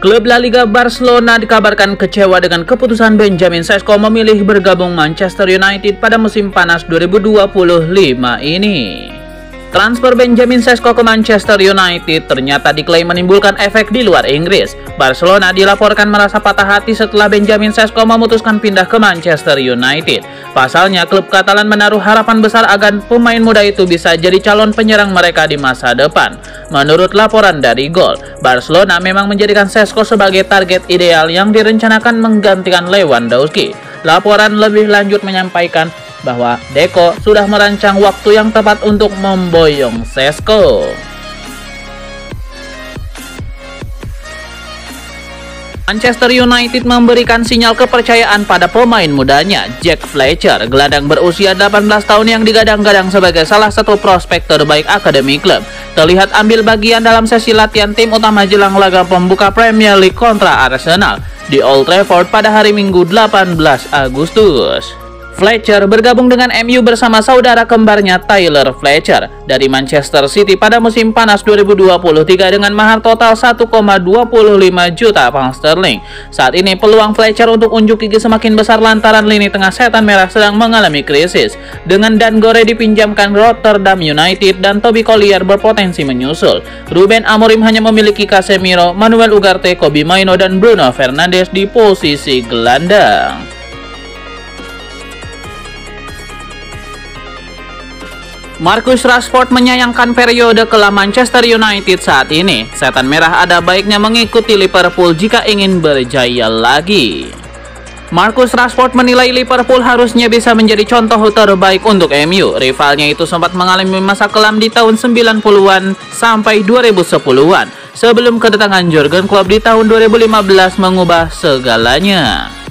Klub La Liga Barcelona dikabarkan kecewa dengan keputusan Benjamin Sesko memilih bergabung Manchester United pada musim panas 2025 ini. Transfer Benjamin Sesko ke Manchester United ternyata diklaim menimbulkan efek di luar Inggris. Barcelona dilaporkan merasa patah hati setelah Benjamin Sesko memutuskan pindah ke Manchester United. Pasalnya, klub Katalan menaruh harapan besar agar pemain muda itu bisa jadi calon penyerang mereka di masa depan. Menurut laporan dari Goal, Barcelona memang menjadikan Sesko sebagai target ideal yang direncanakan menggantikan Lewandowski. Laporan lebih lanjut menyampaikan bahwa Deco sudah merancang waktu yang tepat untuk memboyong Sesko. Manchester United memberikan sinyal kepercayaan pada pemain mudanya, Jack Fletcher, gelandang berusia 18 tahun yang digadang-gadang sebagai salah satu prospek terbaik akademi klub. Terlihat ambil bagian dalam sesi latihan tim utama jelang laga pembuka Premier League kontra Arsenal di Old Trafford pada hari Minggu 18 Agustus. Fletcher bergabung dengan MU bersama saudara kembarnya Tyler Fletcher dari Manchester City pada musim panas 2023 dengan mahar total 1,25 juta pound sterling. Saat ini peluang Fletcher untuk unjuk gigi semakin besar lantaran lini tengah setan merah sedang mengalami krisis. Dengan Dan Gore dipinjamkan Rotterdam United dan Toby Collier berpotensi menyusul. Ruben Amorim hanya memiliki Casemiro, Manuel Ugarte, Kobbie Mainoo dan Bruno Fernandes di posisi gelandang. Marcus Rashford menyayangkan periode kelam Manchester United saat ini. Setan merah ada baiknya mengikuti Liverpool jika ingin berjaya lagi. Marcus Rashford menilai Liverpool harusnya bisa menjadi contoh terbaik untuk MU. Rivalnya itu sempat mengalami masa kelam di tahun 90-an sampai 2010-an. Sebelum kedatangan Jurgen Klopp di tahun 2015 mengubah segalanya.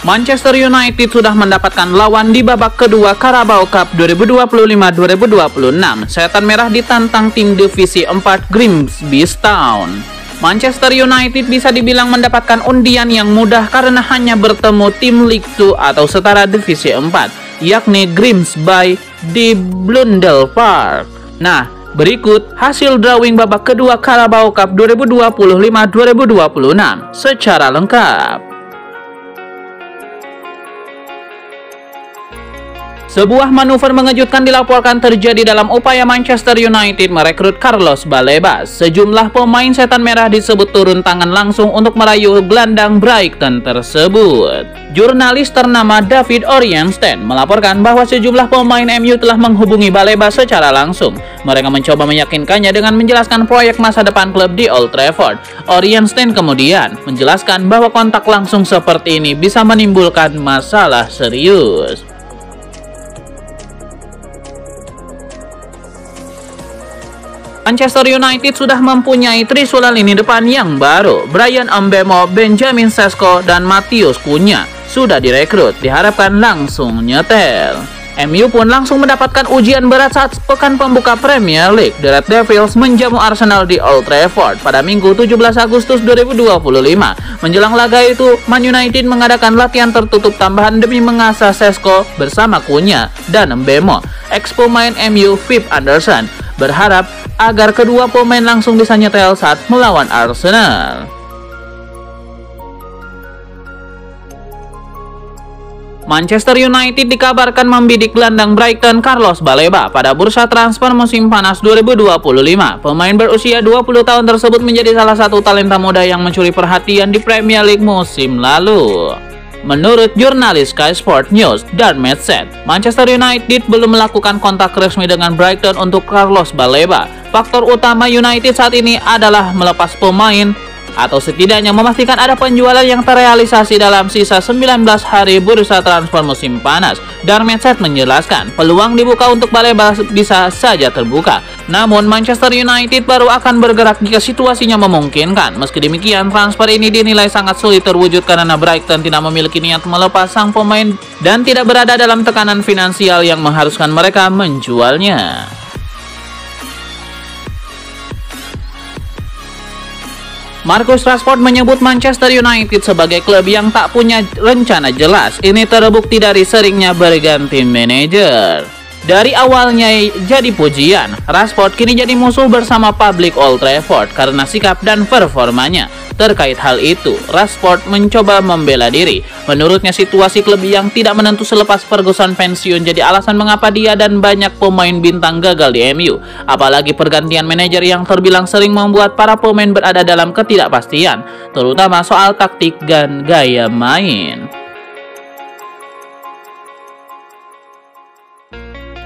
Manchester United sudah mendapatkan lawan di babak kedua Carabao Cup 2025-2026. Setan merah ditantang tim divisi 4 Grimsby Town. Manchester United bisa dibilang mendapatkan undian yang mudah karena hanya bertemu tim League 2 atau setara divisi 4, yakni Grimsby di Blundell Park. Nah, berikut hasil drawing babak kedua Carabao Cup 2025-2026 secara lengkap. Sebuah manuver mengejutkan dilaporkan terjadi dalam upaya Manchester United merekrut Carlos Baleba. Sejumlah pemain setan merah disebut turun tangan langsung untuk merayu gelandang Brighton tersebut. Jurnalis ternama David Ornstein melaporkan bahwa sejumlah pemain MU telah menghubungi Baleba secara langsung. Mereka mencoba meyakinkannya dengan menjelaskan proyek masa depan klub di Old Trafford. Ornstein kemudian menjelaskan bahwa kontak langsung seperti ini bisa menimbulkan masalah serius. Manchester United sudah mempunyai trisula lini depan yang baru. Bryan Mbeumo, Benjamin Sesko, dan Matheus Cunha sudah direkrut, diharapkan langsung nyetel. MU pun langsung mendapatkan ujian berat saat pekan pembuka Premier League. The Red Devils menjamu Arsenal di Old Trafford pada Minggu 17 Agustus 2025. Menjelang laga itu, Man United mengadakan latihan tertutup tambahan demi mengasah Sesko bersama Cunha dan Mbeumo. Ex-pemain MU Pep Anderson berharap agar kedua pemain langsung bisa nyetel saat melawan Arsenal. Manchester United dikabarkan membidik gelandang Brighton Carlos Baleba pada bursa transfer musim panas 2025. Pemain berusia 20 tahun tersebut menjadi salah satu talenta muda yang mencuri perhatian di Premier League musim lalu. Menurut jurnalis Sky Sport News dan Medset, Manchester United belum melakukan kontak resmi dengan Brighton untuk Carlos Baleba. Faktor utama United saat ini adalah melepas pemain atau setidaknya memastikan ada penjualan yang terrealisasi dalam sisa 19 hari bursa transfer musim panas. Darmstadt menjelaskan, peluang dibuka untuk Baleba bisa saja terbuka. Namun Manchester United baru akan bergerak jika situasinya memungkinkan. Meski demikian, transfer ini dinilai sangat sulit terwujud karena Brighton tidak memiliki niat melepas sang pemain dan tidak berada dalam tekanan finansial yang mengharuskan mereka menjualnya. Marcus Rashford menyebut Manchester United sebagai klub yang tak punya rencana jelas. Ini terbukti dari seringnya berganti manajer. Dari awalnya jadi pujian, Rashford kini jadi musuh bersama publik Old Trafford karena sikap dan performanya. Terkait hal itu, Rashford mencoba membela diri. Menurutnya situasi klub yang tidak menentu selepas Ferguson pensiun jadi alasan mengapa dia dan banyak pemain bintang gagal di MU. Apalagi pergantian manajer yang terbilang sering membuat para pemain berada dalam ketidakpastian, terutama soal taktik dan gaya main.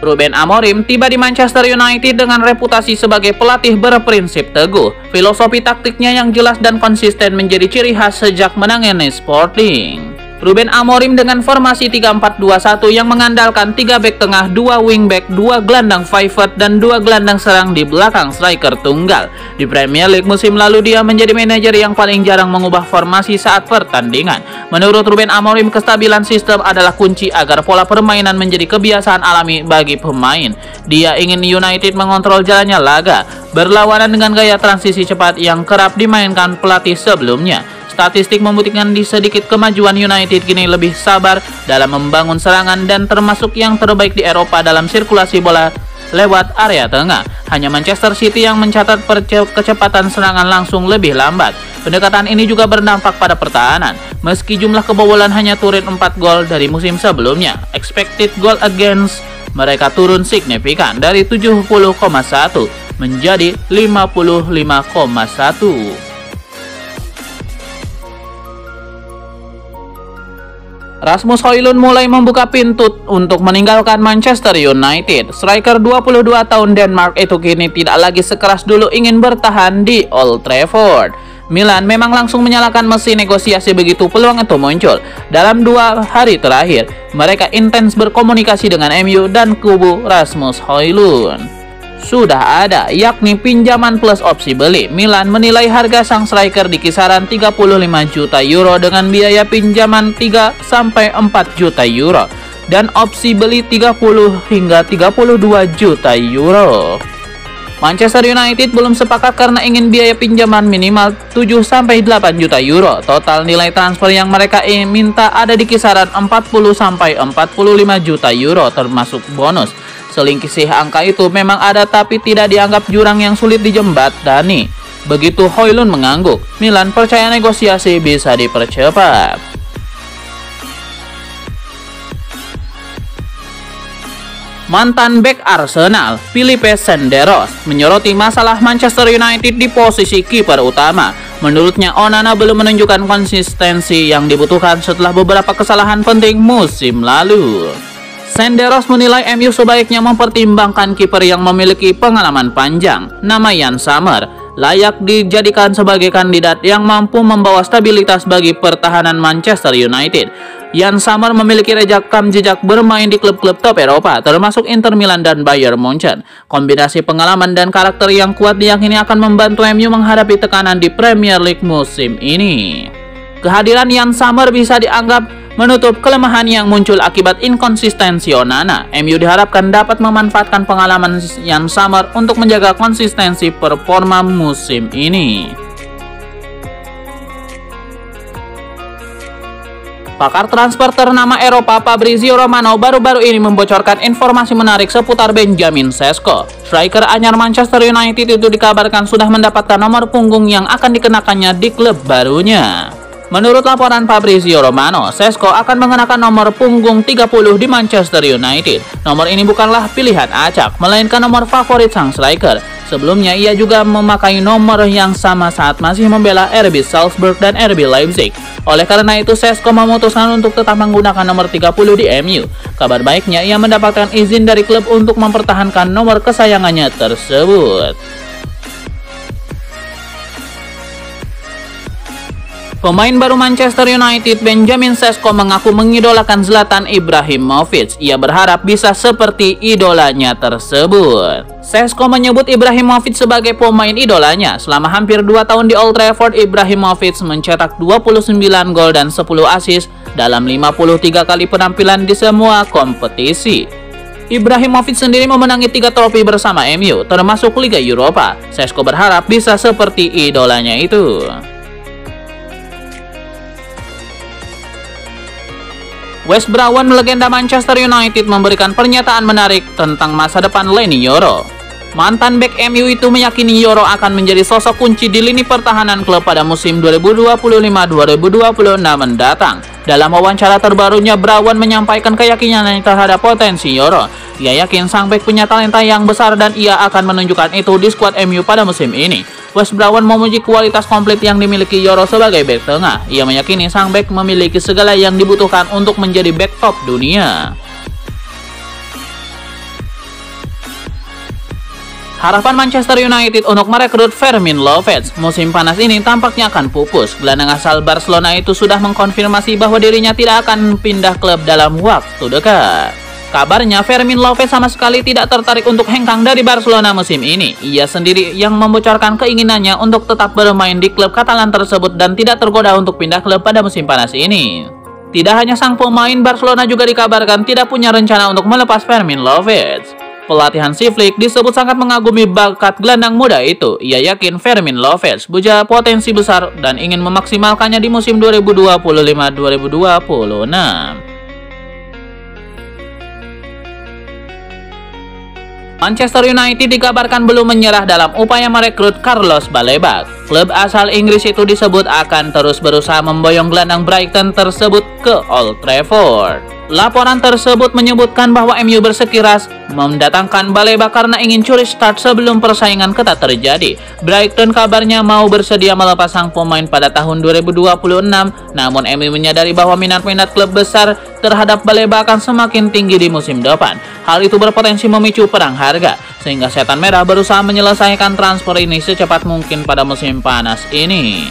Ruben Amorim tiba di Manchester United dengan reputasi sebagai pelatih berprinsip teguh. Filosofi taktiknya yang jelas dan konsisten menjadi ciri khas sejak menangani Sporting. Ruben Amorim dengan formasi 3-4-2-1 yang mengandalkan 3 bek tengah, 2 wingback, 2 gelandang pivot, dan 2 gelandang serang di belakang striker tunggal. Di Premier League musim lalu dia menjadi manajer yang paling jarang mengubah formasi saat pertandingan. Menurut Ruben Amorim, kestabilan sistem adalah kunci agar pola permainan menjadi kebiasaan alami bagi pemain. Dia ingin United mengontrol jalannya laga, berlawanan dengan gaya transisi cepat yang kerap dimainkan pelatih sebelumnya. Statistik membuktikan di sedikit kemajuan United kini lebih sabar dalam membangun serangan dan termasuk yang terbaik di Eropa dalam sirkulasi bola lewat area tengah. Hanya Manchester City yang mencatat kecepatan serangan langsung lebih lambat. Pendekatan ini juga berdampak pada pertahanan. Meski jumlah kebobolan hanya turun 4 gol dari musim sebelumnya, expected goal against mereka turun signifikan dari 70,1 menjadi 55,1. Rasmus Højlund mulai membuka pintu untuk meninggalkan Manchester United. Striker 22 tahun Denmark itu kini tidak lagi sekeras dulu ingin bertahan di Old Trafford. Milan memang langsung menyalakan mesin negosiasi begitu peluang itu muncul. Dalam 2 hari terakhir, mereka intens berkomunikasi dengan MU dan kubu Rasmus Højlund sudah ada, yakni pinjaman plus opsi beli. Milan menilai harga sang striker di kisaran 35 juta euro dengan biaya pinjaman 3-4 juta euro dan opsi beli 30 hingga 32 juta euro. Manchester United belum sepakat karena ingin biaya pinjaman minimal 7-8 juta euro. Total nilai transfer yang mereka ingin minta ada di kisaran 40-45 juta euro termasuk bonus. Selisih angka itu memang ada tapi tidak dianggap jurang yang sulit dijembatani. Begitu Højlund mengangguk, Milan percaya negosiasi bisa dipercepat. Mantan bek Arsenal, Philippe Senderos, menyoroti masalah Manchester United di posisi kiper utama. Menurutnya, Onana belum menunjukkan konsistensi yang dibutuhkan setelah beberapa kesalahan penting musim lalu. Senderos menilai MU sebaiknya mempertimbangkan kiper yang memiliki pengalaman panjang. Nama Yann Sommer layak dijadikan sebagai kandidat yang mampu membawa stabilitas bagi pertahanan Manchester United. Yann Sommer memiliki rekam jejak bermain di klub-klub top Eropa, termasuk Inter Milan dan Bayern Munchen. Kombinasi pengalaman dan karakter yang kuat diyakini akan membantu MU menghadapi tekanan di Premier League musim ini. Kehadiran Yann Sommer bisa dianggap menutup kelemahan yang muncul akibat inkonsistensi Onana. MU diharapkan dapat memanfaatkan pengalaman Yann Sommer untuk menjaga konsistensi performa musim ini. Pakar transfer ternama Eropa Fabrizio Romano baru-baru ini membocorkan informasi menarik seputar Benjamin Sesko. Striker anyar Manchester United itu dikabarkan sudah mendapatkan nomor punggung yang akan dikenakannya di klub barunya. Menurut laporan Fabrizio Romano, Sesko akan mengenakan nomor punggung 30 di Manchester United. Nomor ini bukanlah pilihan acak, melainkan nomor favorit sang striker. Sebelumnya, ia juga memakai nomor yang sama saat masih membela RB Salzburg dan RB Leipzig. Oleh karena itu, Sesko memutuskan untuk tetap menggunakan nomor 30 di MU. Kabar baiknya, ia mendapatkan izin dari klub untuk mempertahankan nomor kesayangannya tersebut. Pemain baru Manchester United Benjamin Sesko mengaku mengidolakan Zlatan Ibrahimovic. Ia berharap bisa seperti idolanya tersebut. Sesko menyebut Ibrahimovic sebagai pemain idolanya. Selama hampir 2 tahun di Old Trafford, Ibrahimovic mencetak 29 gol dan 10 assist dalam 53 kali penampilan di semua kompetisi. Ibrahimovic sendiri memenangi 3 trofi bersama MU, termasuk Liga Eropa. Sesko berharap bisa seperti idolanya itu. Wes Brown, legenda Manchester United, memberikan pernyataan menarik tentang masa depan Leny Yoro. Mantan bek MU itu meyakini Yoro akan menjadi sosok kunci di lini pertahanan klub pada musim 2025-2026 mendatang. Dalam wawancara terbarunya, Brown menyampaikan keyakinannya terhadap potensi Yoro. Ia yakin sang bek punya talenta yang besar dan ia akan menunjukkan itu di skuad MU pada musim ini. Wes Brown memuji kualitas komplit yang dimiliki Yoro sebagai bek tengah. Ia meyakini sang bek memiliki segala yang dibutuhkan untuk menjadi bek top dunia. Harapan Manchester United untuk merekrut Fermin Lopez musim panas ini tampaknya akan pupus. Gelandang asal Barcelona itu sudah mengkonfirmasi bahwa dirinya tidak akan pindah klub dalam waktu dekat. Kabarnya Fermin Lopez sama sekali tidak tertarik untuk hengkang dari Barcelona musim ini. Ia sendiri yang membocorkan keinginannya untuk tetap bermain di klub Katalan tersebut dan tidak tergoda untuk pindah klub pada musim panas ini. Tidak hanya sang pemain, Barcelona juga dikabarkan tidak punya rencana untuk melepas Fermin Lopez. Pelatih Hansi Flick disebut sangat mengagumi bakat gelandang muda itu. Ia yakin Fermin Lopez punya potensi besar dan ingin memaksimalkannya di musim 2025-2026. Manchester United dikabarkan belum menyerah dalam upaya merekrut Carlos Baleba. Klub asal Inggris itu disebut akan terus berusaha memboyong gelandang Brighton tersebut ke Old Trafford. Laporan tersebut menyebutkan bahwa MU bersekiras mendatangkan Baleba karena ingin curi start sebelum persaingan ketat terjadi. Brighton kabarnya mau bersedia melepas sang pemain pada tahun 2026, namun MU menyadari bahwa minat-minat klub besar terhadap Baleba akan semakin tinggi di musim depan. Hal itu berpotensi memicu perang harga, sehingga Setan Merah berusaha menyelesaikan transfer ini secepat mungkin pada musim panas ini.